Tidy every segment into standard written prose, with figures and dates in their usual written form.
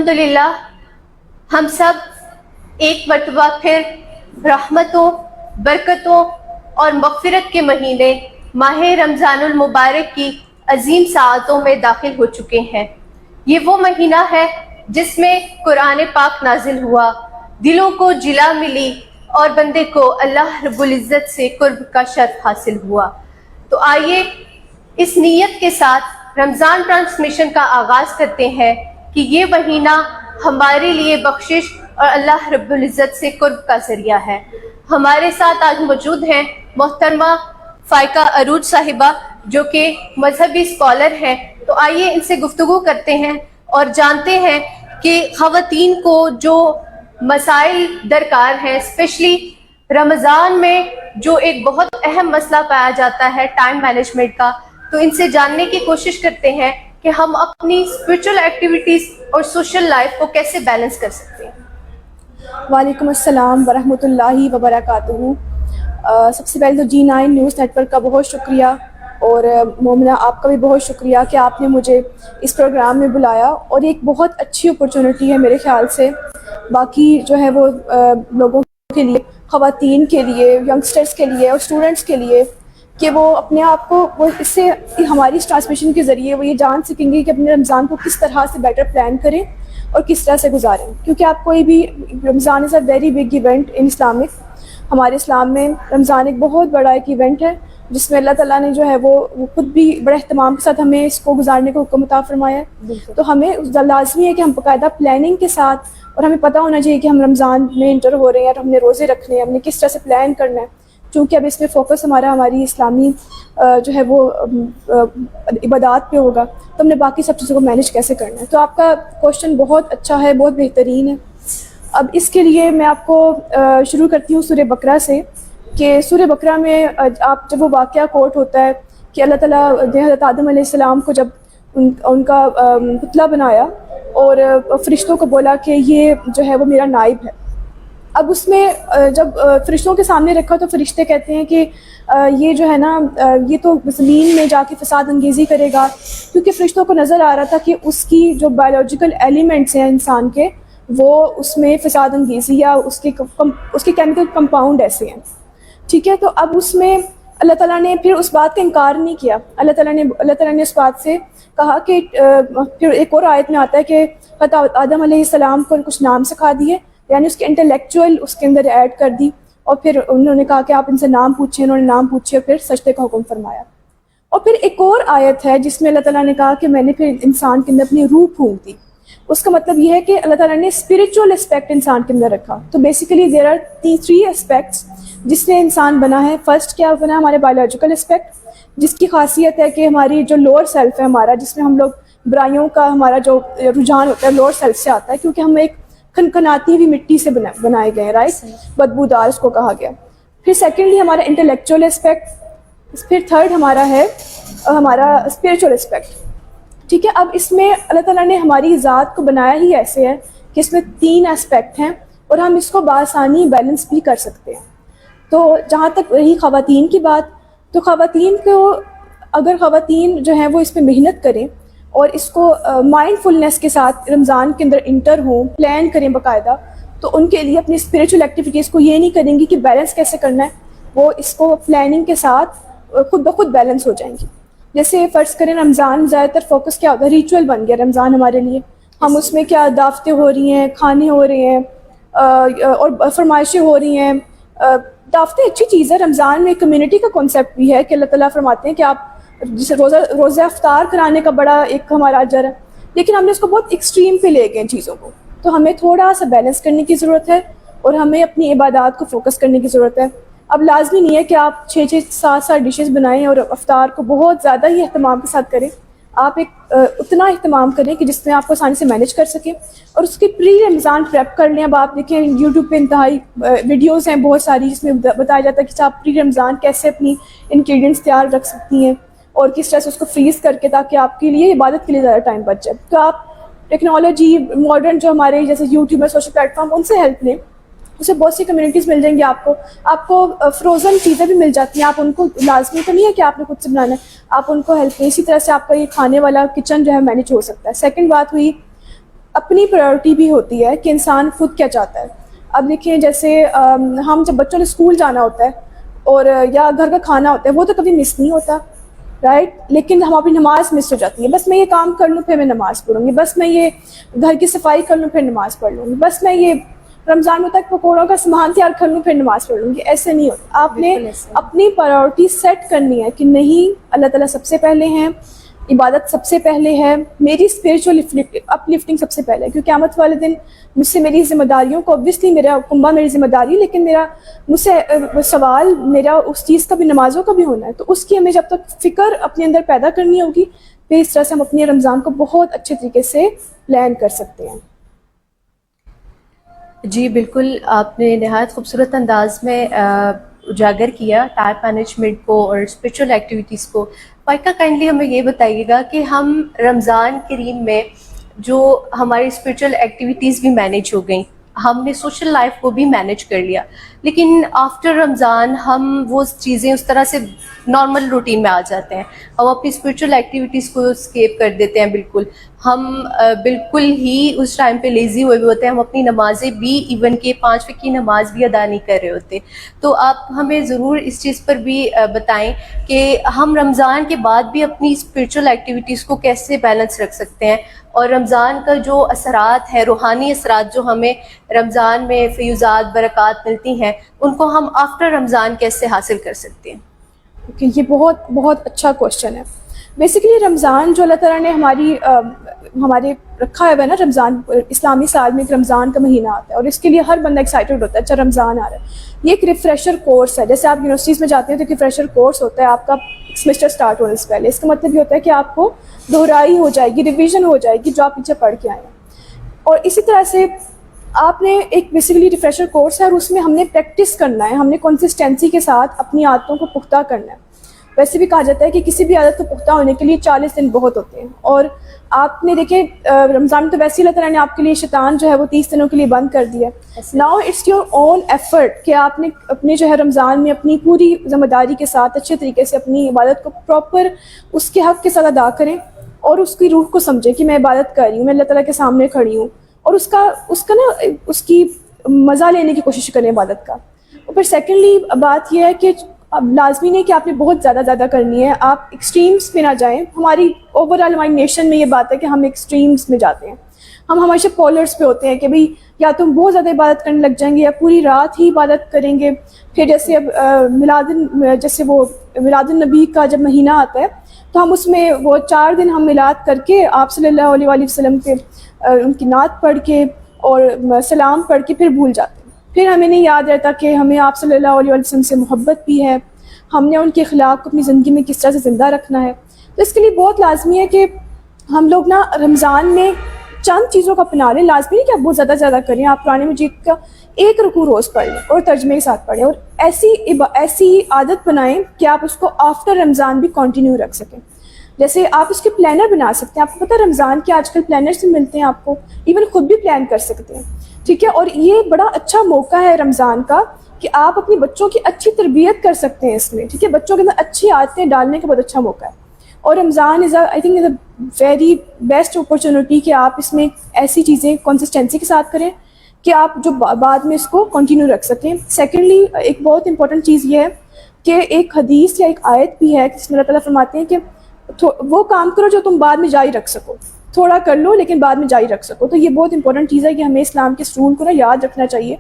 الحمدللہ ہم سب ایک مرتبہ پھر رحمتوں، برکتوں اور مغفرت کے مہینے ماہ رمضان المبارک کی عظیم ساعتوں میں داخل ہو چکے ہیں۔ یہ وہ مہینہ ہے جس میں قرآن پاک نازل ہوا، دلوں کو جلا ملی اور بندے کو اللہ رب العزت سے قرب کا شرف حاصل ہوا۔ تو آئیے اس نیت کے ساتھ رمضان ٹرانسمیشن کا آغاز کرتے ہیں کہ یہ مہینہ ہمارے لیے بخشش اور اللہ رب العزت سے قرب کا ذریعہ ہے۔ ہمارے ساتھ آج موجود ہیں محترمہ فائقہ عروج صاحبہ جو کہ مذہبی اسکالر ہیں، تو آئیے ان سے گفتگو کرتے ہیں اور جانتے ہیں کہ خواتین کو جو مسائل درکار ہیں، اسپیشلی رمضان میں جو ایک بہت اہم مسئلہ پایا جاتا ہے ٹائم مینجمنٹ کا، تو ان سے جاننے کی کوشش کرتے ہیں کہ ہم اپنی اسپرچل ایکٹیویٹیز اور سوشل لائف کو کیسے بیلنس کر سکتے ہیں۔ وعلیکم السلام ورحمۃ اللہ وبرکاتہ۔ سب سے پہلے تو G9 نیوز نیٹ ورک کا بہت شکریہ، اور مومنہ آپ کا بھی بہت شکریہ کہ آپ نے مجھے اس پروگرام میں بلایا، اور ایک بہت اچھی اپرچونٹی ہے میرے خیال سے باقی جو ہے وہ لوگوں کے لیے، خواتین کے لیے، ینگسٹرز کے لیے اور اسٹوڈنٹس کے لیے، کہ وہ اپنے آپ کو اس سے ہماری اس ٹرانسمیشن کے ذریعے وہ یہ جان سکیں گے کہ اپنے رمضان کو کس طرح سے بیٹر پلان کریں اور کس طرح سے گزاریں، کیونکہ آپ کوئی بھی Ramzan is a very big event in Islamic. ہمارے اسلام میں رمضان ایک بہت بڑا ایک ایونٹ ہے جس میں اللہ تعالیٰ نے جو ہے وہ خود بھی بڑے اہتمام کے ساتھ ہمیں اس کو گزارنے کو حکم عطا فرمایا ہے۔ تو ہمیں لازمی ہے کہ ہم باقاعدہ پلاننگ کے ساتھ، اور ہمیں پتہ ہونا چاہیے کہ ہم رمضان میں انٹر ہو رہے ہیں اور ہم نے روزے رکھنے ہیں، ہم نے کس طرح سے پلان کرنا ہے، چونکہ اب اس میں فوکس ہماری اسلامی جو ہے وہ عبادات پہ ہوگا، تو ہم نے باقی سب چیزوں کو مینیج کیسے کرنا ہے۔ تو آپ کا کوشچن بہت اچھا ہے، بہت بہترین ہے۔ اب اس کے لیے میں آپ کو شروع کرتی ہوں سورہ بقرہ سے، کہ سورہ بقرہ میں آپ جب وہ واقعہ کوٹ ہوتا ہے کہ اللہ تعالیٰ نے حضرت آدم علیہ السلام کو جب ان کا پتلا بنایا اور فرشتوں کو بولا کہ یہ جو ہے وہ میرا نائب ہے۔ اب اس میں جب فرشتوں کے سامنے رکھا تو فرشتے کہتے ہیں کہ یہ جو ہے نا یہ تو زمین میں جا کے فساد انگیزی کرے گا، کیونکہ فرشتوں کو نظر آ رہا تھا کہ اس کی جو بایولوجیکل ایلیمنٹس ہیں انسان کے، وہ اس میں فساد انگیزی یا اس کے کیمیکل کمپاؤنڈ ایسے ہیں، ٹھیک ہے۔ تو اب اس میں اللہ تعالیٰ نے پھر اس بات کا انکار نہیں کیا، اللہ تعالیٰ نے اس بات سے کہا کہ پھر ایک اور آیت میں آتا ہے کہ آدم علیہ السلام کو کچھ نام سکھا دیے، یعنی اس کے انٹلیکچوئل اس کے اندر ایڈ کر دی، اور پھر انہوں نے کہا کہ آپ ان سے نام پوچھیں، انہوں نے نام پوچھے اور پھر سجدے کا حکم فرمایا۔ اور پھر ایک اور آیت ہے جس میں اللہ تعالیٰ نے کہا کہ میں نے پھر انسان کے اندر اپنی روح پھونک دی۔ اس کا مطلب یہ ہے کہ اللہ تعالیٰ نے اسپریچول اسپیکٹ انسان کے اندر رکھا۔ تو بیسیکلی دیر آر 3 اسپیکٹس جس سے انسان بنا ہے۔ فرسٹ کیا بنا؟ ہمارے بایولوجیکل اسپیکٹ، جس کی خاصیت ہے کہ ہماری جو لوور سیلف ہے ہمارا، جس میں ہم لوگ برائیوں کا ہمارا جو رجحان ہوتا ہے لوور سیلف سے آتا ہے، کیونکہ ہم ایک کھنکھناتی ہوئی مٹی سے بنائے گئے ہیں، رائٹ، بدبودار اس کو کہا گیا۔ پھر سیکنڈلی ہمارا انٹلیکچوئل اسپیکٹ، پھر تھرڈ ہمارا ہے ہمارا اسپریچول اسپیکٹ، ٹھیک ہے۔ اب اس میں اللہ تعالیٰ نے ہماری ذات کو بنایا ہی ایسے ہے کہ اس میں 3 اسپیکٹ ہیں اور ہم اس کو بآسانی بیلنس بھی کر سکتے ہیں۔ تو جہاں تک رہی خواتین کی بات، تو خواتین کو اگر خواتین جو ہیں وہ اس پہ محنت کریں اور اس کو مائنڈ فلنس کے ساتھ رمضان کے اندر انٹر ہوں، پلان کریں باقاعدہ، تو ان کے لیے اپنی اسپریچول ایکٹیویٹیز کو یہ نہیں کریں گی کہ بیلنس کیسے کرنا ہے، وہ اس کو پلاننگ کے ساتھ خود بخود بیلنس ہو جائیں گی۔ جیسے فرض کریں رمضان زیادہ تر فوکس کیا ہوتا ہے، ریچول بن گیا رمضان ہمارے لیے، ہم اس میں کیا دعوتیں ہو رہی ہیں، کھانے ہو رہے ہیں اور فرمائشیں ہو رہی ہیں۔ دعوتیں اچھی چیز ہے، رمضان میں کمیونٹی کا کانسیپٹ بھی ہے کہ اللہ تعالیٰ فرماتے ہیں کہ آپ جسے روزہ افطار کرانے کا بڑا ایک ہمارا اجر ہے، لیکن ہم نے اس کو بہت ایکسٹریم پہ لے گئے چیزوں کو۔ تو ہمیں تھوڑا سا بیلنس کرنے کی ضرورت ہے اور ہمیں اپنی عبادات کو فوکس کرنے کی ضرورت ہے۔ اب لازمی نہیں ہے کہ آپ 6 7 ڈشز بنائیں اور افطار کو بہت زیادہ ہی اہتمام کے ساتھ کریں، آپ ایک اتنا اہتمام کریں کہ جس میں آپ کو آسانی سے مینیج کر سکیں، اور اس کی پری رمضان پریپ کر لیں۔ اب آپ دیکھیں یوٹیوب پہ انتہائی ویڈیوز ہیں بہت ساری جس میں بتایا جاتا ہے کہ آپ پری رمضان کیسے اپنی انگریڈینٹس تیار رکھ سکتی ہیں اور کس طرح سے اس کو فریز کر کے، تاکہ آپ کے لیے عبادت کے لیے زیادہ ٹائم بچ جائے۔ تو آپ ٹیکنالوجی ماڈرن جو ہمارے جیسے یوٹیوب ہے، سوشل پلیٹ فارم، ان سے ہیلپ لیں، اس سے بہت سی کمیونٹیز مل جائیں گی آپ کو فروزن چیزیں بھی مل جاتی ہیں، آپ ان کو لازمی تو نہیں ہے کہ آپ نے خود سے بنانا ہے، آپ ان کو ہیلپ لیں، اسی طرح سے آپ کا یہ کھانے والا کچن جو ہے مینیج ہو سکتا ہے۔ سیکنڈ بات ہوئی اپنی پرائیورٹی بھی ہوتی ہے کہ انسان خود کیا چاہتا ہے. اب دیکھیں جیسے ہم جب بچوں نے اسکول جانا ہوتا ہے اور یا گھر کا کھانا ہوتا ہے وہ تو کبھی مس نہیں ہوتا رائٹ, لیکن ہماری نماز مس ہو جاتی ہے. بس میں یہ کام کر لوں پھر میں نماز پڑھوں گی, بس میں یہ گھر کی صفائی کر لوں پھر نماز پڑھ لوں گی, بس میں یہ رمضان میں تک پکوڑوں کا سامان تیار کر لوں پھر نماز پڑھ لوں گی. ایسے نہیں ہوتا. آپ نے اپنی پرائیورٹی سیٹ کرنی ہے کہ نہیں, اللہ تعالیٰ سب سے پہلے ہیں, عبادت سب سے پہلے ہے, میری اسپریچول اپ لفٹنگ سب سے پہلے ہے. کیونکہ قیامت والے دن مجھ سے میری ذمہ داریوں کو اوبویسلی میرا کنبہ میری ذمہ داری, لیکن مجھ سے سوال میرا اس چیز کا بھی, نمازوں کا بھی ہونا ہے. تو اس کی ہمیں جب تک فکر اپنے اندر پیدا کرنی ہوگی پھر اس طرح سے ہم اپنے رمضان کو بہت اچھے طریقے سے پلان کر سکتے ہیں. جی بالکل, آپ نے نہایت خوبصورت انداز میں اجاگر کیا ٹائم مینجمنٹ کو اور اسپریچول ایکٹیویٹیز کو. فائقہ کائنڈلی ہمیں یہ بتائیے گا کہ ہم رمضان کریم میں جو ہماری اسپریچول ایکٹیویٹیز بھی مینیج ہو گئیں, ہم نے سوشل لائف کو بھی مینیج کر لیا, لیکن آفٹر رمضان ہم وہ چیزیں اس طرح سے نارمل روٹین میں آ جاتے ہیں, ہم اپنی اسپریچول ایکٹیویٹیز کو اسکیپ کر دیتے ہیں. بالکل ہم بالکل ہی اس ٹائم پہ لیزی ہوئے ہوتے ہیں, ہم اپنی نمازیں بھی ایون کہ 5 وقت کی نماز بھی ادا نہیں کر رہے ہوتے. تو آپ ہمیں ضرور اس چیز پر بھی بتائیں کہ ہم رمضان کے بعد بھی اپنی اسپریچول ایکٹیویٹیز کو کیسے بیلنس رکھ سکتے ہیں, اور رمضان کا جو اثرات ہے, روحانی اثرات جو ہمیں رمضان میں فیوزات برکات ملتی ہیں, ان کو ہم آفٹر رمضان کیسے حاصل کر سکتے ہیں. یہ بہت بہت اچھا کوشچن ہے. بیسیکلی رمضان جو اللہ تعالیٰ نے ہمارے رکھا ہے نا, رمضان اسلامی سال میں ایک رمضان کا مہینہ آتا ہے اور اس کے لیے ہر بندہ ایکسائٹیڈ ہوتا ہے, اچھا رمضان آ رہا ہے. یہ ایک ریفریشر کورس ہے. جیسے آپ یونیورسٹیز میں جاتے ہیں تو ایک ریفریشر کورس ہوتا ہے آپ کا سیمسٹر اسٹارٹ ہونے سے پہلے. اس کا مطلب یہ ہوتا ہے کہ آپ کو دہرائی ہو جائے گی, ریویژن ہو جائے گی جو آپ پیچھے پڑھ کے آئے ہیں. اور اسی طرح سے آپ نے ایک بیسیکلی ریفریشر کورس ہے اور اس میں ہم نے پریکٹس کرنا ہے, ہم نے کنسسٹینسی کے ساتھ اپنی عادتوں کو پختہ کرنا ہے. ویسے بھی کہا جاتا ہے کہ کسی بھی عادت کو پختہ ہونے کے لیے 40 دن بہت ہوتے ہیں. اور آپ نے دیکھیں رمضان میں تو ویسے ہی اللہ تعالیٰ نے آپ کے لیے شیطان جو ہے وہ 30 دنوں کے لیے بند کر دیا. Now it's your own effort کہ آپ نے اپنے جو ہے رمضان میں اپنی پوری ذمہ داری کے ساتھ اچھے طریقے سے اپنی عبادت کو پراپر اس کے حق کے ساتھ ادا کریں اور اس کی روح کو سمجھیں کہ میں عبادت کر رہی ہوں, میں اللہ تعالیٰ کے سامنے کھڑی ہوں, اور اس کی مزہ لینے کی کوشش کریں عبادت کا. اور پھر سیکنڈلی بات یہ ہے کہ اب لازمی نہیں کہ آپ نے بہت زیادہ کرنی ہے, آپ ایکسٹریمس پہ نہ جائیں. ہماری اوور آل ہماری نیشن میں یہ بات ہے کہ ہم ایکسٹریمس میں جاتے ہیں, ہم ہمیشہ پولرس پہ ہوتے ہیں کہ بھئی یا تم بہت زیادہ عبادت کرنے لگ جائیں گے یا پوری رات ہی عبادت کریں گے. پھر جیسے اب میلاد النبی کا جب مہینہ آتا ہے تو ہم اس میں وہ 4 دن ہم میلاد کر کے آپ صلی اللہ علیہ وآلہ وسلم کے ان کی نعت پڑھ کے اور سلام پڑھ کے پھر بھول جاتے ہیں. پھر ہمیں نہیں یاد رہتا کہ ہمیں آپ صلی اللہ علیہ وسلم سے محبت بھی ہے, ہم نے ان کے اخلاق کو اپنی زندگی میں کس طرح سے زندہ رکھنا ہے. تو اس کے لیے بہت لازمی ہے کہ ہم لوگ نا رمضان میں چند چیزوں کو اپنا لیں. لازمی نہیں کہ آپ بہت زیادہ کریں, آپ قرآن مجید کا 1 رکوع روز پڑھ لیں اور ترجمے کے ساتھ پڑھیں, اور ایسی عادت بنائیں کہ آپ اس کو آفٹر رمضان بھی کنٹینیو رکھ سکیں. جیسے آپ اس کے پلانر بنا سکتے ہیں. آپ کو پتہ ہے رمضان کے آج کل پلانرز بھی ملتے ہیں, آپ کو ایون خود بھی پلان کر سکتے ہیں, ٹھیک ہے. اور یہ بڑا اچھا موقع ہے رمضان کا کہ آپ اپنی بچوں کی اچھی تربیت کر سکتے ہیں اس میں, ٹھیک ہے. بچوں کے اندر اچھی عادتیں ڈالنے کا بہت اچھا موقع ہے. اور Ramzan I think is a very best opportunity کہ آپ اس میں ایسی چیزیں کنسسٹینسی کے ساتھ کریں کہ آپ جو بعد میں اس کو کنٹینیو رکھ سکیں. سیکنڈلی ایک بہت امپورٹنٹ چیز یہ ہے کہ ایک حدیث یا ایک آیت بھی ہے جس میں اللہ تعالیٰ فرماتے ہیں کہ وہ کام کرو جو تم بعد میں جاری رکھ سکو, تھوڑا کر لو لیکن بعد میں جاری رکھ سکو. تو یہ بہت امپورٹنٹ چیز ہے کہ ہمیں اسلام کے رول کو نا یاد رکھنا چاہیے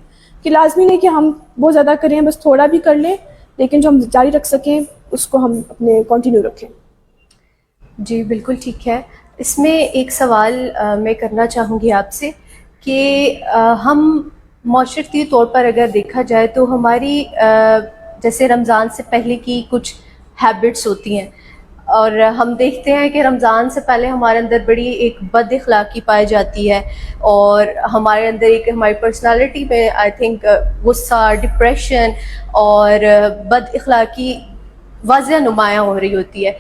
کہ لازمی نہیں کہ ہم بہت زیادہ کریں, بس تھوڑا بھی کر لیں لیکن جو ہم جاری رکھ سکیں اس کو ہم اپنے کنٹینیو رکھیں. جی بالکل ٹھیک ہے. اس میں ایک سوال میں کرنا چاہوں گی آپ سے کہ ہم معاشرتی طور پر اگر دیکھا جائے تو ہماری جیسے رمضان سے پہلے کی کچھ ہیبٹس ہوتی ہیں, اور ہم دیکھتے ہیں کہ رمضان سے پہلے ہمارے اندر بڑی ایک بد اخلاقی پائی جاتی ہے, اور ہمارے اندر ایک ہماری پرسنالٹی میں آئی تھنک غصہ, ڈپریشن اور بد اخلاقی واضح نمایاں ہو رہی ہوتی ہے.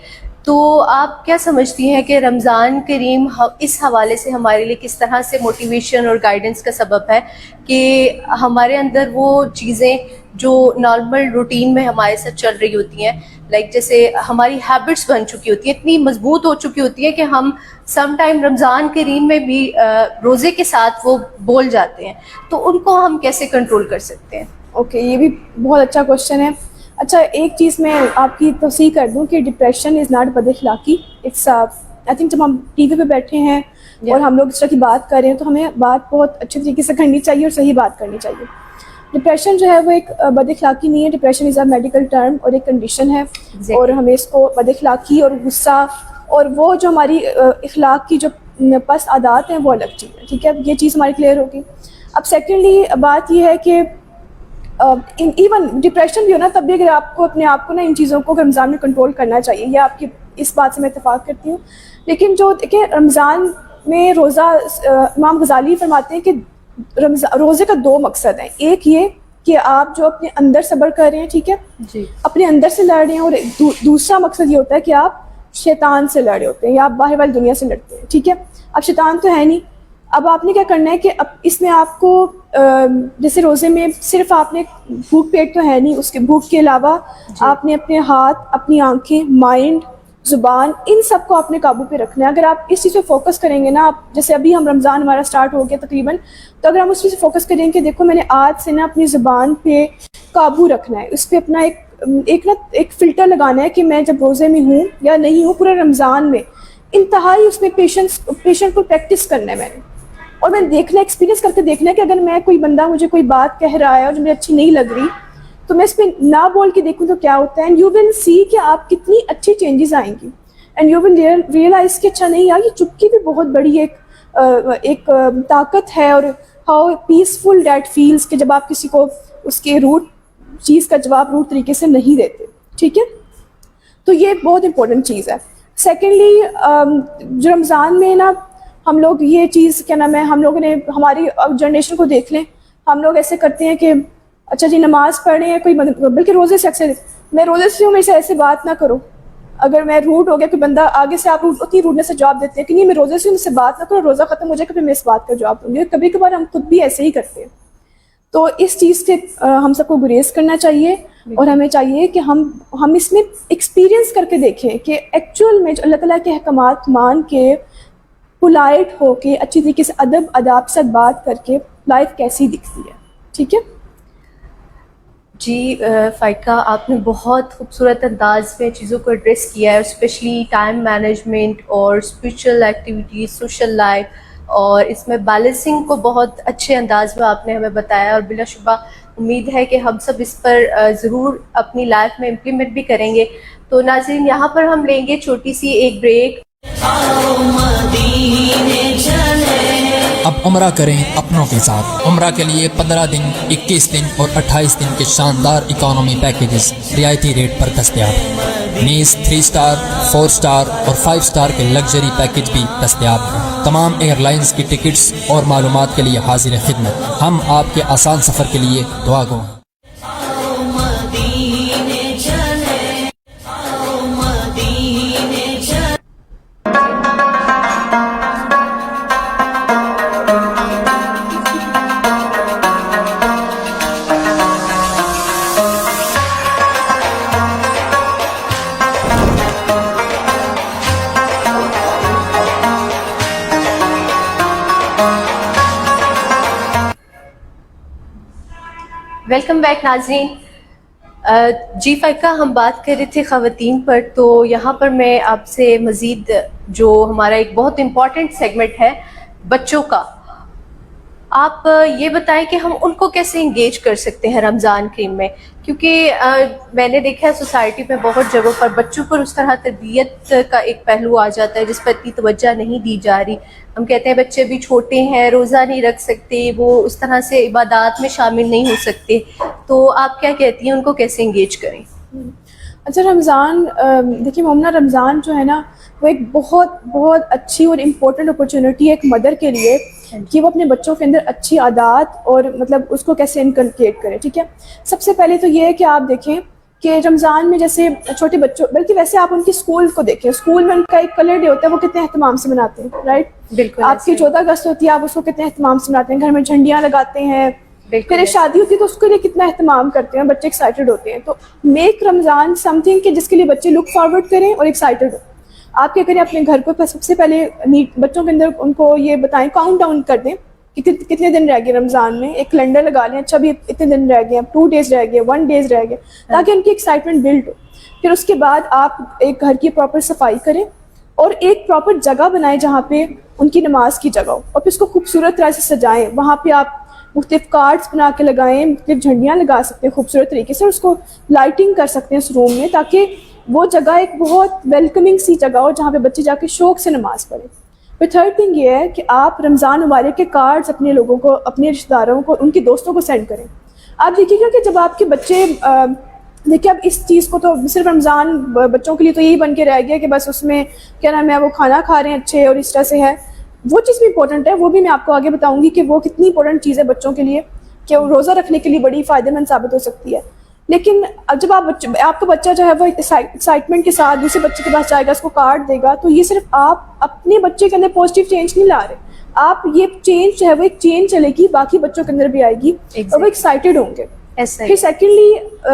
تو آپ کیا سمجھتی ہیں کہ رمضان کریم اس حوالے سے ہمارے لیے کس طرح سے موٹیویشن اور گائیڈنس کا سبب ہے کہ ہمارے اندر وہ چیزیں جو نارمل روٹین میں ہمارے ساتھ چل رہی ہوتی ہیں، لائک جیسے ہماری ہیبٹس بن چکی ہوتی ہیں، اتنی مضبوط ہو چکی ہوتی ہیں کہ ہم سم ٹائم رمضان کریم میں بھی روزے کے ساتھ وہ بول جاتے ہیں، تو ان کو ہم کیسے کنٹرول کر سکتے ہیں؟ اوکے، یہ بھی بہت اچھا کوشچن ہے. اچھا، ایک چیز میں آپ کی توضیح کر دوں کہ ڈپریشن از ناٹ بد اخلاقی. اٹس آئی تھنک جب ہم ٹی وی پہ بیٹھے ہیں اور ہم لوگ اس طرح کی بات کر رہے ہیں تو ہمیں بات بہت اچھے طریقے سے کرنی چاہیے اور صحیح بات کرنی چاہیے. ڈپریشن جو ہے وہ ایک بد اخلاقی نہیں ہے. Depression is a medical term اور ایک کنڈیشن ہے، اور ہمیں اس کو بد اخلاقی اور غصہ اور وہ جو ہماری اخلاق کی جو پس عادات ہیں وہ الگ چیز ہے. ٹھیک ہے، یہ چیز ہماری کلیئر ہوگی. اب سیکنڈلی بات یہ ہے کہ ایون ڈپریشن بھی ہو نا، تب بھی اگر آپ کو اپنے آپ کو نا ان چیزوں کو رمضان میں کنٹرول کرنا چاہیے. یہ آپ کی اس بات سے میں اتفاق کرتی ہوں. لیکن جو دیکھیں رمضان میں روزہ، امام غزالی فرماتے ہیں کہ روزے کا دو مقصد ہیں. ایک یہ کہ آپ جو اپنے اندر صبر کر رہے ہیں، ٹھیک ہے، جی، اپنے اندر سے لڑ رہے ہیں، اور دوسرا مقصد یہ ہوتا ہے کہ آپ شیطان سے لڑ رہے ہوتے ہیں یا آپ باہر والی دنیا سے لڑتے ہیں. ٹھیک ہے، اب شیطان تو ہے نہیں. اب آپ نے کیا کرنا ہے کہ اب اس میں آپ کو جیسے روزے میں صرف آپ نے بھوک پیٹ تو ہے نہیں، اس کے بھوک کے علاوہ آپ نے اپنے ہاتھ، اپنی آنکھیں، مائنڈ، زبان، ان سب کو اپنے قابو پہ رکھنا ہے. اگر آپ اس چیز پہ فوکس کریں گے نا، آپ جیسے ابھی ہم رمضان ہمارا سٹارٹ ہو گیا تقریباً، تو اگر ہم اس چیز پہ فوکس کریں کہ دیکھو میں نے آج سے نا اپنی زبان پہ قابو رکھنا ہے، اس پہ اپنا ایک فلٹر لگانا ہے کہ میں جب روزے میں ہوں یا نہیں ہوں، پورے رمضان میں انتہائی اس میں پیشنٹ کو پریکٹس کرنا ہے میں نے. اور میں دیکھنا، ایکسپیرینس کر کے دیکھنا ہے کہ اگر میں کوئی بندہ مجھے کوئی بات کہہ رہا ہے اور جو مجھے اچھی نہیں لگ رہی، تو میں اس پہ نہ بول کے دیکھوں تو کیا ہوتا ہے. اینڈ یو ول سی کہ آپ کتنی اچھی چینجز آئیں گی. اینڈ یو ول ریئلائز کہ اچھا نہیں یار، یہ چپکی بھی بہت بڑی ایک طاقت ہے، اور ہاؤ پیسفل دیٹ فیلز کہ جب آپ کسی کو اس کے روٹ چیز کا جواب روٹ طریقے سے نہیں دیتے. ٹھیک ہے، تو یہ بہت امپورٹنٹ چیز ہے. سیکنڈلی جو رمضان میں نا ہم لوگ یہ چیز کیا نام ہے، ہم لوگوں نے ہماری جنریشن کو دیکھ لیں، ہم لوگ ایسے کرتے ہیں کہ اچھا جی نماز پڑھ رہے ہیں کوئی بلکہ روزے سے اکثر میں روزے سے ہوں، میرے سے ایسے بات نہ کرو. اگر میں روڈ ہو گیا کوئی بندہ آگے سے، آپ اتنی روڈنس سے جواب دیتے ہیں کہ نہیں میں روزے سے ہوں، مجھ سے بات نہ کرو، روزہ ختم ہو جائے کہ پھر میں اس بات کا جواب دوں گی. کبھی کبھار ہم خود بھی ایسے ہی کرتے ہیں. تو اس چیز سے ہم سب کو گریز کرنا چاہیے، اور ہمیں چاہیے کہ ہم اس میں ایکسپیرینس کر کے دیکھیں کہ ایکچوئل میں جو اللہ تعالیٰ کے احکامات مان کے، پولائٹ ہو کے، اچھی طریقے سے ادب اداب سے بات کر کے لائف کیسی دکھتی ہے. ٹھیک ہے جی فائقہ، آپ نے بہت خوبصورت انداز میں چیزوں کو ایڈریس کیا ہے، اسپیشلی ٹائم مینجمنٹ اور اسپریچول ایکٹیویٹیز، سوشل لائف، اور اس میں بیلنسنگ کو بہت اچھے انداز میں آپ نے ہمیں بتایا، اور بلا شبہ امید ہے کہ ہم سب اس پر ضرور اپنی لائف میں امپلیمنٹ بھی کریں گے. تو ناظرین، یہاں پر ہم لیں گے چھوٹی سی ایک بریک. اب عمرہ کریں اپنوں کے ساتھ. عمرہ کے لیے 15 دن، 21 دن اور 28 دن کے شاندار اکانومی پیکیجز رعایتی ریٹ پر دستیاب. نیز 3 سٹار، 4 سٹار اور 5 سٹار کے لگژری پیکیج بھی دستیاب ہیں. تمام ایئر لائنز کی ٹکٹس اور معلومات کے لیے حاضر خدمت. ہم آپ کے آسان سفر کے لیے دعا گو ہیں. ویلکم بیک ناظرین. جی فائقہ، ہم بات کر رہے تھے خواتین پر، تو یہاں پر میں آپ سے مزید جو ہمارا ایک بہت امپورٹنٹ سیگمنٹ ہے بچوں کا، آپ یہ بتائیں کہ ہم ان کو کیسے انگیج کر سکتے ہیں رمضان کریم میں، کیونکہ میں نے دیکھا ہے سوسائٹی میں بہت جگہوں پر بچوں پر اس طرح تربیت کا ایک پہلو آ جاتا ہے جس پر اتنی توجہ نہیں دی جا رہی. ہم کہتے ہیں بچے بھی چھوٹے ہیں، روزہ نہیں رکھ سکتے، وہ اس طرح سے عبادات میں شامل نہیں ہو سکتے، تو آپ کیا کہتی ہیں ان کو کیسے انگیج کریں؟ اچھا، رمضان دیکھیے مومنہ، رمضان جو ہے نا وہ ایک بہت بہت اچھی اور امپورٹنٹ اپرچونٹی ہے ایک مدر کے لیے کہ وہ اپنے بچوں کے اندر اچھی عادات اور مطلب اس کو کیسے انکلکیٹ کرے. ٹھیک ہے، سب سے پہلے تو یہ ہے کہ آپ دیکھیں کہ رمضان میں جیسے چھوٹے بچوں، بلکہ ویسے آپ ان کی اسکول کو دیکھیں، اسکول میں ان کا ایک کلر ڈے ہوتا ہے، وہ کتنے اہتمام سے مناتے ہیں، رائٹ؟ بالکل آپ کی 14 اگست ہوتی ہے، آپ اس کو کتنے اہتمام سے مناتے ہیں، گھر میں جھنڈیاں لگاتے ہیں. پھر ایک شادی ہوتی ہے تو اس کے لیے کتنا اہتمام کرتے ہیں، بچے ایکسائٹیڈ ہوتے ہیں. تو میک رمضان سم تھنگ کہ جس کے لیے بچے لک فارورڈ کریں اور ایکسائٹیڈ ہوں. آپ کیا کریں، اپنے گھر کو سب سے پہلے بچوں کے اندر ان کو یہ بتائیں، کاؤنٹ ڈاؤن کر دیں کہ کتنے دن رہ گئے رمضان میں. ایک کیلنڈر لگا لیں، اچھا بھی اتنے دن رہ گئے، 2 days رہ گئے، 1 day رہ گئے، تاکہ ان کی ایکسائٹمنٹ بلڈ ہو. پھر اس کے بعد آپ ایک گھر کی پراپر صفائی کریں اور ایک پراپر جگہ بنائیں جہاں پہ ان کی نماز کی جگہ ہو، اور پھر اس کو خوبصورت طرح سے سجائیں. وہاں پہ آپ مختلف کارڈز بنا کے لگائیں، مختلف جھنڈیاں لگا سکتے ہیں خوبصورت طریقے سے، اور اس کو لائٹنگ کر سکتے ہیں اس روم میں، تاکہ وہ جگہ ایک بہت ویلکمنگ سی جگہ ہو جہاں پہ بچے جا کے شوق سے نماز پڑھیں. پھر تھرڈ تھنگ یہ ہے کہ آپ رمضان مبارک کے کارڈز اپنے لوگوں کو، اپنے رشتہ داروں کو، ان کے دوستوں کو سینڈ کریں. آپ دیکھیے گا کہ جب آپ کے بچے دیکھیے، اب اس چیز کو تو صرف رمضان بچوں کے لیے تو یہی بن کے رہ گیا کہ بس اس میں کیا نام ہے، وہ کھانا کھا رہے ہیں اچھے اور اس طرح سے ہے. وہ چیز بھی امپورٹنٹ ہے، وہ بھی میں آپ کو آگے بتاؤں گی کہ وہ کتنی امپورٹنٹ چیز ہے بچوں کے لیے، کہ وہ روزہ رکھنے کے لیے بڑی فائدہ مند ثابت ہو سکتی ہے. لیکن جب آپ کا بچہ جو ہے وہ ایکسائٹمنٹ کے ساتھ دوسرے بچے کے پاس جائے گا، اس کو کارڈ دے گا، تو یہ صرف آپ اپنے بچے کے اندر پازیٹیو چینج نہیں لا رہے، آپ یہ چینج جو ہے وہ ایک چینج چلے گی، باقی بچوں کے اندر بھی آئے گی اور وہ ایکسائٹیڈ ہوں گے. پھر سیکنڈلی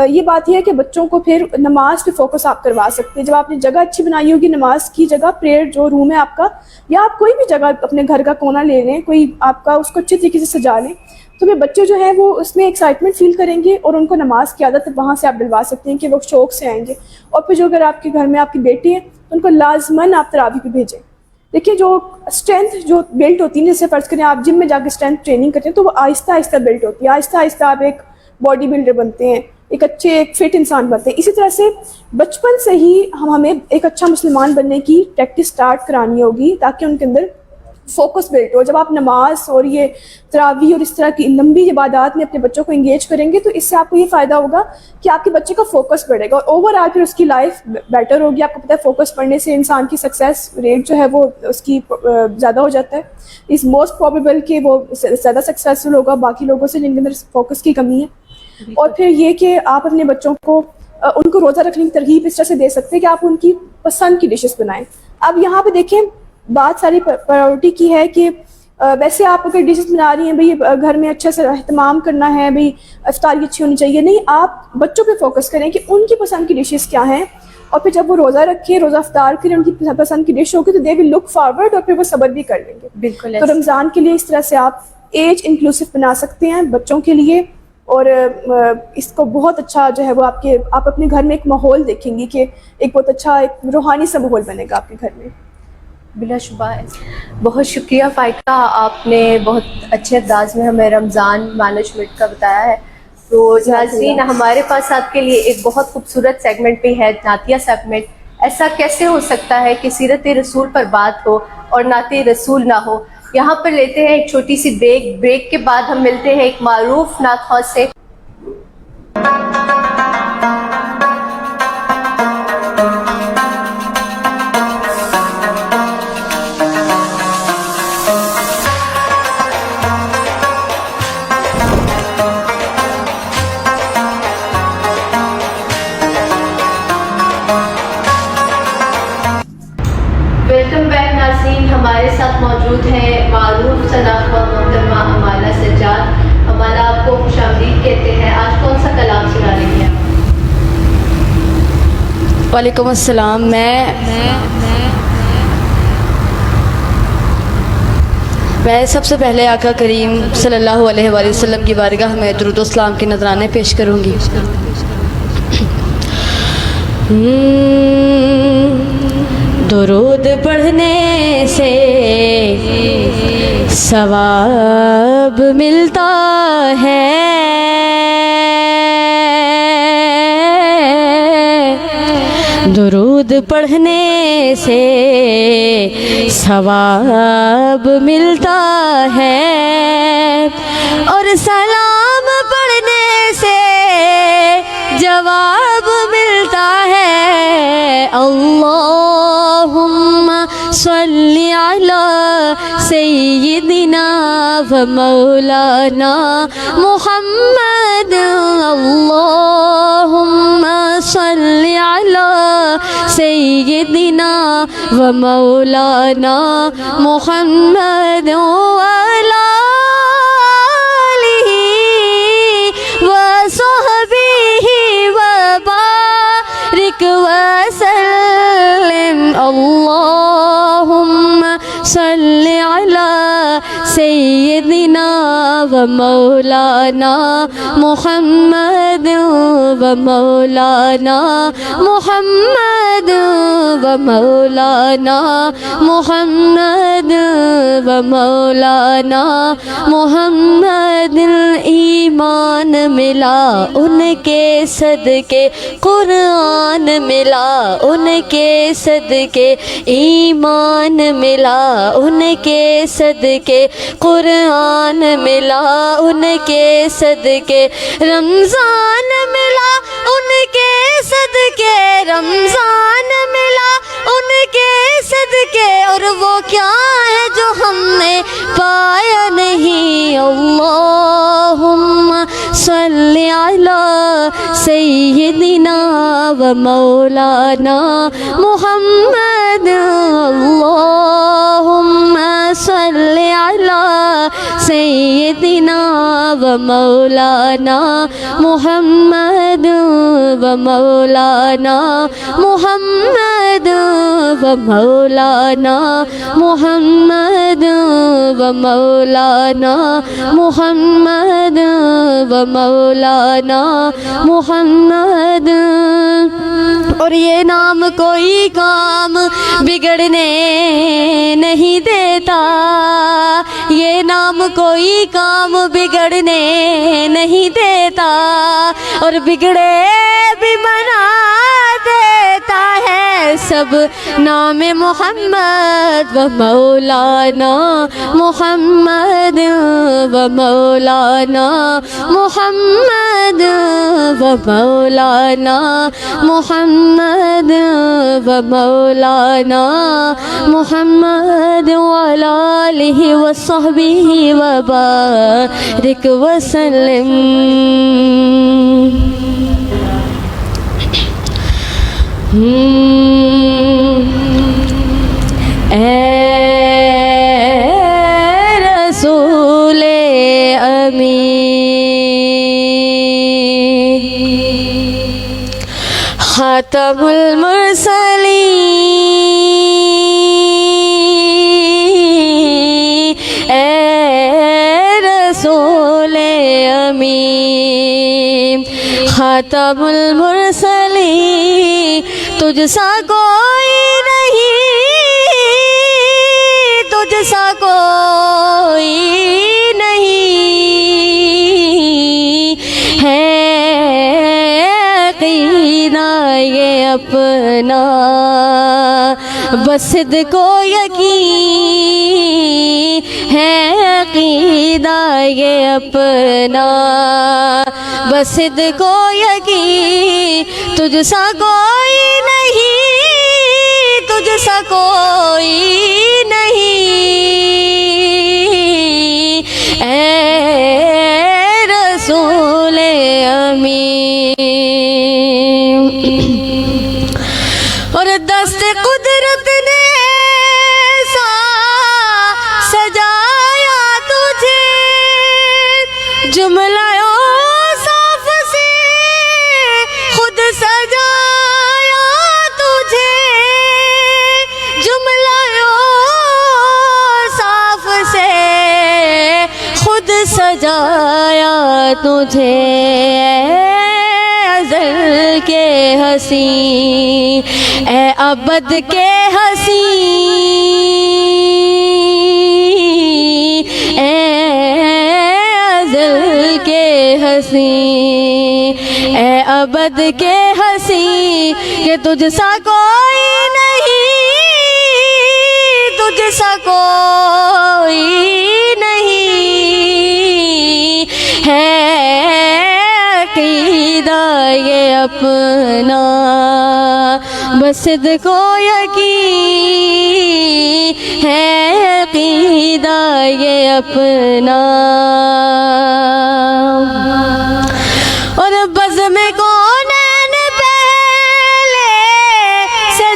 یہ بات یہ ہے کہ بچوں کو پھر نماز پہ فوکس آپ کروا سکتے ہیں. جب آپ نے جگہ اچھی بنائی ہوگی نماز کی جگہ، پریئر جو روم ہے آپ کا، یا آپ کوئی بھی جگہ اپنے گھر کا کونا لے لیں، کوئی آپ کا، اس کو اچھی طریقے سے سجا لیں، تو پھر بچے جو ہیں وہ اس میں ایکسائٹمنٹ فیل کریں گے، اور ان کو نماز کی عادت وہاں سے آپ ڈلوا سکتے ہیں کہ وہ شوق سے آئیں گے. اور پھر جو اگر آپ کے گھر میں آپ کی بیٹی ہے تو ان کو لازماً آپ تراویح پہ بھیجیں. دیکھیے، جو اسٹرینتھ جو بلڈ ہوتی ہے، جیسے فرض کریں آپ جم میں جا کے اسٹرینتھ ٹریننگ کرتے ہیں، تو وہ آہستہ آہستہ بلڈ ہوتی ہے، آہستہ آہستہ آپ ایک باڈی بلڈر بنتے ہیں، ایک اچھے ایک فٹ انسان بنتے ہیں. اسی طرح سے بچپن سے ہی ہمیں ایک اچھا مسلمان بننے کی پریکٹس اسٹارٹ کرانی ہوگی، تاکہ ان کے اندر فوکس بلڈ ہو. جب آپ نماز اور یہ تراویح اور اس طرح کی لمبی عبادات میں اپنے بچوں کو انگیج کریں گے، تو اس سے آپ کو یہ فائدہ ہوگا کہ آپ کے بچے کا فوکس بڑھے گا، اور اوور آل پھر اس کی لائف بیٹر ہوگی. آپ کو پتہ ہے فوکس بڑھنے سے انسان کی سکسیس ریٹ جو ہے وہ اس کی زیادہ ہو جاتا ہے. اس موسٹ پروبیبل کہ وہ زیادہ سکسیزفل ہوگا باقی لوگوں سے جن کے اندر فوکس کی کمی ہے. اور پھر یہ کہ آپ اپنے بچوں کو ان کو روزہ رکھنے کی ترغیب اس طرح سے دے سکتے ہیں کہ آپ ان کی پسند کی ڈشز بنائیں. اب یہاں پہ دیکھیں، بات ساری پرائیورٹی کی ہے کہ ویسے آپ اگر ڈشز بنا رہی ہیں، بھئی گھر میں اچھے سے اہتمام کرنا ہے، بھئی افطاری اچھی ہونی چاہیے، نہیں، آپ بچوں پہ فوکس کریں کہ ان کی پسند کی ڈشز کیا ہیں، اور پھر جب وہ روزہ رکھیں، روزہ افطار کریں، ان کی پسند کی ڈش ہوگی تو دے ول لک فارورڈ، اور پھر وہ صبر بھی کر لیں گے. بالکل. تو رمضان کے لیے اس طرح سے آپ ایج انکلوسیو بنا سکتے ہیں بچوں کے لیے، اور اس کو بہت اچھا جو ہے وہ آپ اپنے گھر میں ایک ماحول دیکھیں گی کہ ایک بہت اچھا ایک روحانی سا ماحول بنے گا آپ کے گھر میں. بلا شبہ ہے. بہت شکریہ فائقہ، آپ نے بہت اچھے انداز میں ہمیں رمضان مینجمنٹ کا بتایا ہے. تو ناظرین، ہمارے پاس آپ کے لیے ایک بہت خوبصورت سیگمنٹ بھی ہے، نعتیہ سیگمنٹ. ایسا کیسے ہو سکتا ہے کہ سیرت رسول پر بات ہو اور نعت رسول نہ ہو؟ یہاں پر لیتے ہیں ایک چھوٹی سی بریک کے بعد ہم ملتے ہیں ایک معروف نعت خواں سے. ویلکم بیک ناظرین، ہمارے ساتھ موجود ہیں معروف صنافہ محترمہ امالہ سجاد. امالہ، آپ کو خوش آمدید کہتے ہیں. آج کون سا کلام سنا رہی ہیں؟ وعلیکم السلام. میں سب سے پہلے آقا کریم صلی اللہ علیہ وآلہ وسلم کی بارگاہ میں درود و سلام کے نذرانے پیش کروں گی. درود پڑھنے سے ثواب ملتا ہے، درود پڑھنے سے ثواب ملتا ہے، اور سلام پڑھنے سے جواب ملتا ہے. اللہم صلی علی سیدنا و مولانا محمد. اللہم سیدنا و مولانا محمد وعلی آلہ وصحبہ وبارک وسلم اللہم صل علی سیدنا و مولانا محمد و مولانا محمد و مولانا محمد و مولانا محمد ایمان ملا ان کے صدقے قرآن ملا ان کے صدقے ایمان ملا ان کے صدقے قرآن ملا ان کے صدقے رمضان ملا ان کے صدقے رمضان ملا ان کے صدقے اور وہ کیا ہے جو ہم نے پایا نہیں اللہم صلی علی سیدنا و مولانا محمد اللہم صلی علی سیدنا و مولانا محمد و مولانا محمد و مولانا محمد و مولانا محمد و مولانا محمد اور یہ نام کوئی کام بگڑنے نہیں دیتا یہ نام کوئی کام بگڑنے نہیں دیتا اور بگڑے بھی بنا دیتا ہے سب نام محمد و مولانا محمد و مولانا محمد و مولانا محمد و مولانا محمد وعلی آلہ وصحبہ وبارک وسلم اے رسول امین خاتم المرسلین اے رسول امین خاتم المرسلین تجھ سا کوئی نہیں تجھ سا کوئی نہیں ہے عقیدہ یہ اپنا بس صدق و یقین ہے عقیدہ یہ اپنا بس صدق و یقین تجھ سا کوئی نہیں تجھ سا کوئی نہیں اے رسول امین اور دست قدرت نے ایسا سجایا تجھے جملہ اوصاف سے خود سجایا تجھے جملہ اوصاف سے خود سجایا تجھے ازل کے حسین اے ابد کے حسین اے ازل کے حسین اے ابد کے حسین کہ تجھ سا کوئی نہیں تجھ سا کوئی نہیں ہے عقیدہ یہ اپنا بس صدق و یقین ہے عقیدہ یہ اپنا اور بزم کونین پہلے سے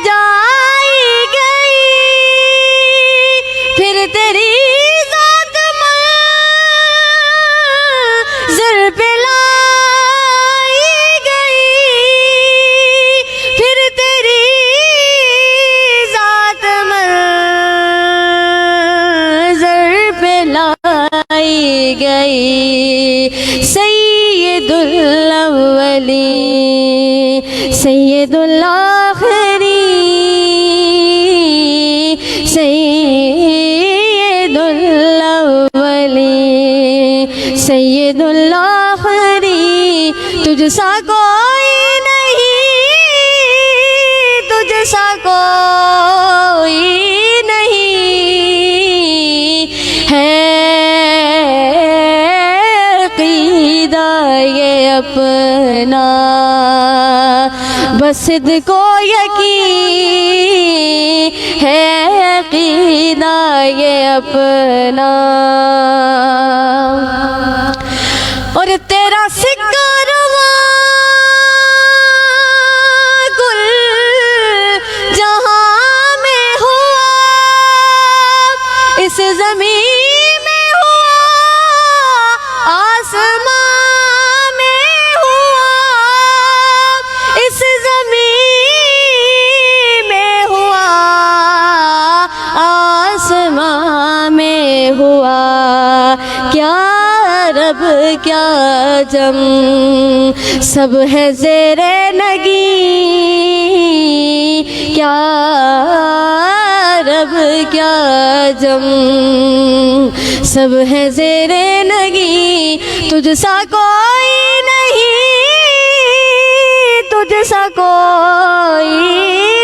سید الآخرین سید الاولین سید الآخرین، تجھ سا کوئی نہیں، تجھ سا کوئی نہیں ہے عقیدہ یہ اپنا، بس صدق و یقین ہے عقیدہ یہ اپنا، اور تیرا سکروا کل جہاں میں ہوا، اس زمین میں ہوا، آسمان میں ہوا، اس زمین میں ہوا، آسمان میں ہوا، کیا رب کیا جم سب ہے زیر نگیں، کیا رب کیا جم سب ہے زیر نگیں، تجھ سا کوئی نہیں، تجھ سا کوئی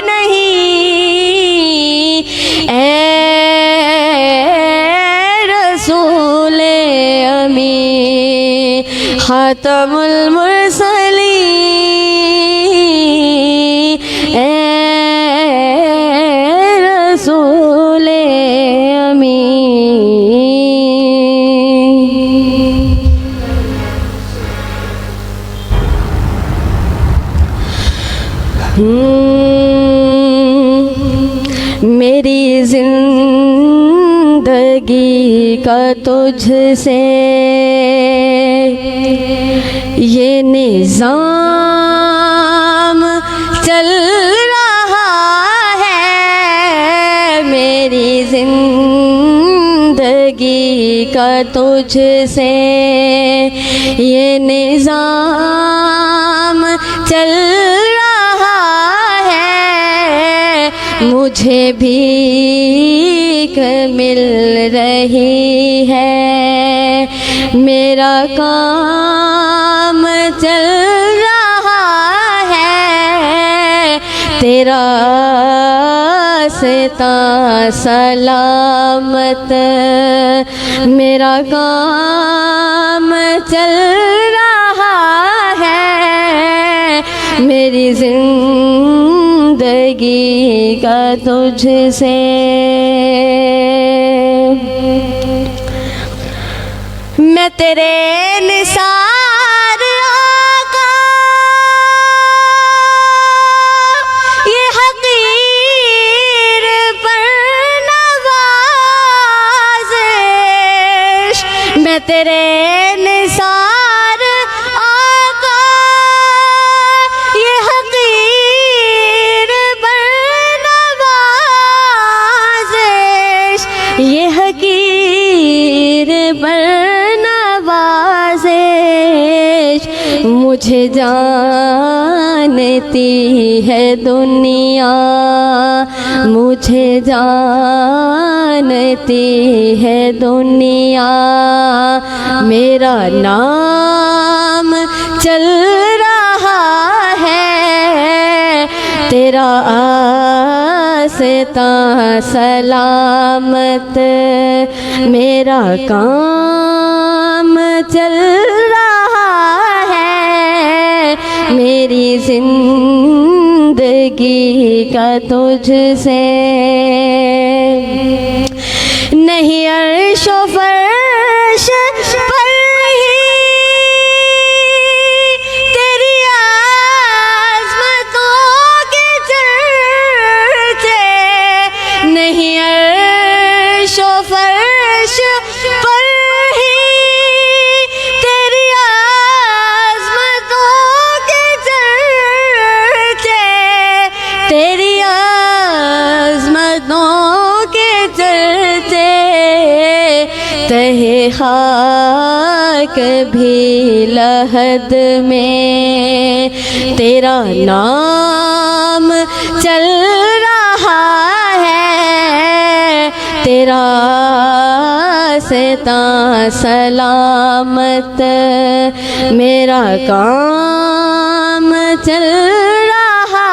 نہیں، اے رسول امین خاتم المرسلین، اے رسول امین۔ میری زندگی کا تجھ سے یہ نظام چل رہا ہے، میری زندگی کا تجھ سے یہ نظام چل رہا ہے، مجھے بھیک مل رہی ہے، میرا کام چل رہا ہے، تیرا راستہ سلامت، میرا کام چل رہا ہے، میری زندگی کا تجھ سے میں تیرے نثار آقا، یہ حقیر پر نوازش، میں تیرے نثار آقا، یہ حقیر پر نوازش، یہ حقیر پر مجھے جانتی ہے دنیا، مجھے جانتی ہے دنیا، میرا نام چل رہا ہے، تیرا آستاں سلامت، میرا کام چل رہا ہے، میری زندگی کا تجھ سے نہیں عرش و فرش پر ہی تیری عظمتوں کے چرچے، نہیں عرش و فرش پر ہی تیری عظمتوں کے چرچے، تیری عظمتوں کے چرچے، تہ خاک کبھی لحد میں تیرا نام چل رہا ہے، تیرا ستا سلامت میرا کام چل رہا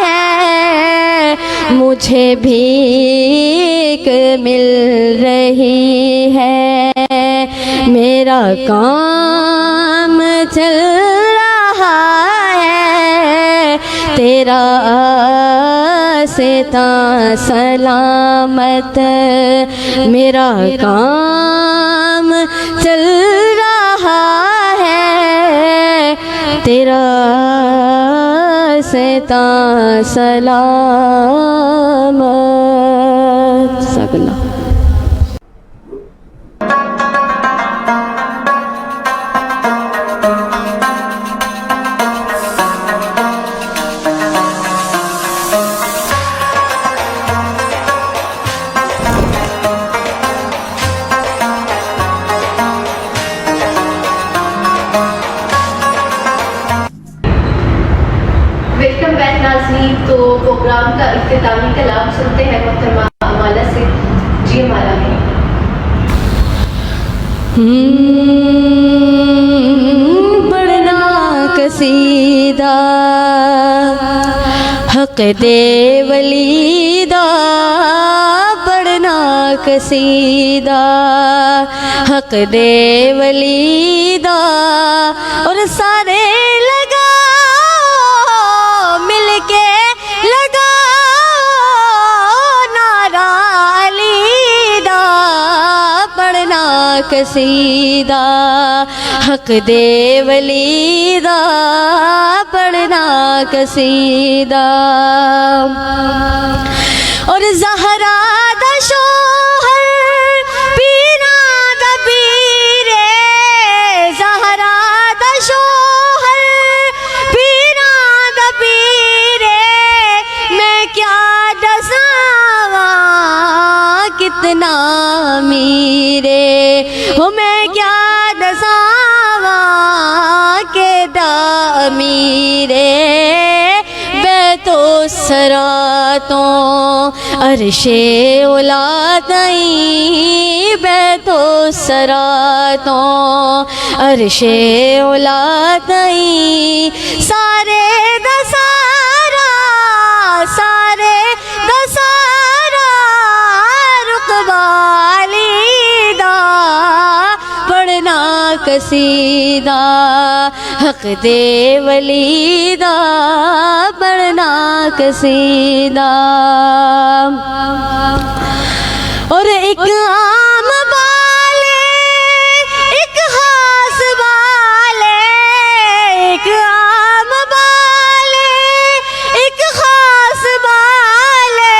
ہے، مجھے بھیک مل رہی ہے، میرا کام چل رہا ہے، تیرا ستا سلامت میرا کام چل رہا ہے، تیرا ستا سلامت. جزاک اللہ. ویلکم بیک ناظرین. تو پروگرام کا اختتامی کلام سنتے ہیں محترمہ امالہ سے. جی امالہ ہے. پڑھنا قصیدہ حق دے ولیدہ، پڑھنا قصیدہ حق دے ولیدہ، اور سارے لگا مل کے لگا نعرہ علیدہ، پڑھنا قصیدہ حق دے ولیدہ، پڑھنا قصیدہ. اور زہرا دا شوہر پینا دا پیرے، زہرا دا شوہر پینا دا پیرے، میں کیا دساواں کتنا میرے، ہو میں کیا دساواں کہ دا میرے، بیت و سراتوں عرش اولا تئیں، بیت و سراتوں عرش اولا تئیں، سارے دسارا سارے دسارا رقبالی دا، پڑھنا قصیدہ حق دے ولیدہ، پڑھنا قصیدہ. اور ایک عام والے ایک خاص والے، ایک عام والے ایک خاص والے،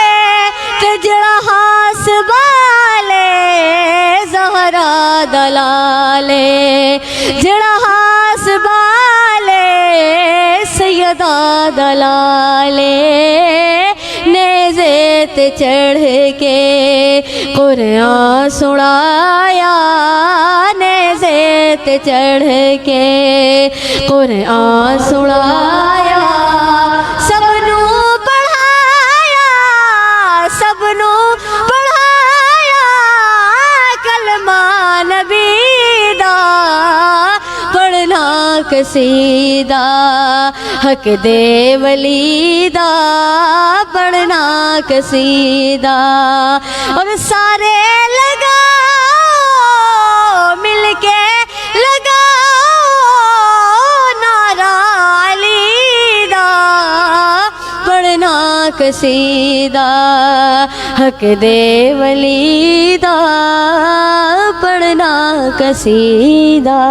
تے جڑا خاص والے زہرا دلالے، جڑا خاص والے سیدہ دلالے، نیزے تے چڑھ کے قرآن سنایا، نیزے تے چڑھ کے قرآن سنایا، سب نو پڑھایا، سب نو پڑھایا کلمہ نبی دا، پڑھنا قصیدہ حق دے ولیدہ، پڑھنا قصیدہ. اور سارے لگاؤ مل کے لگاؤ نعرہ علیدہ، پڑھنا قصیدہ حق دے ولیدہ، پڑھنا قصیدہ.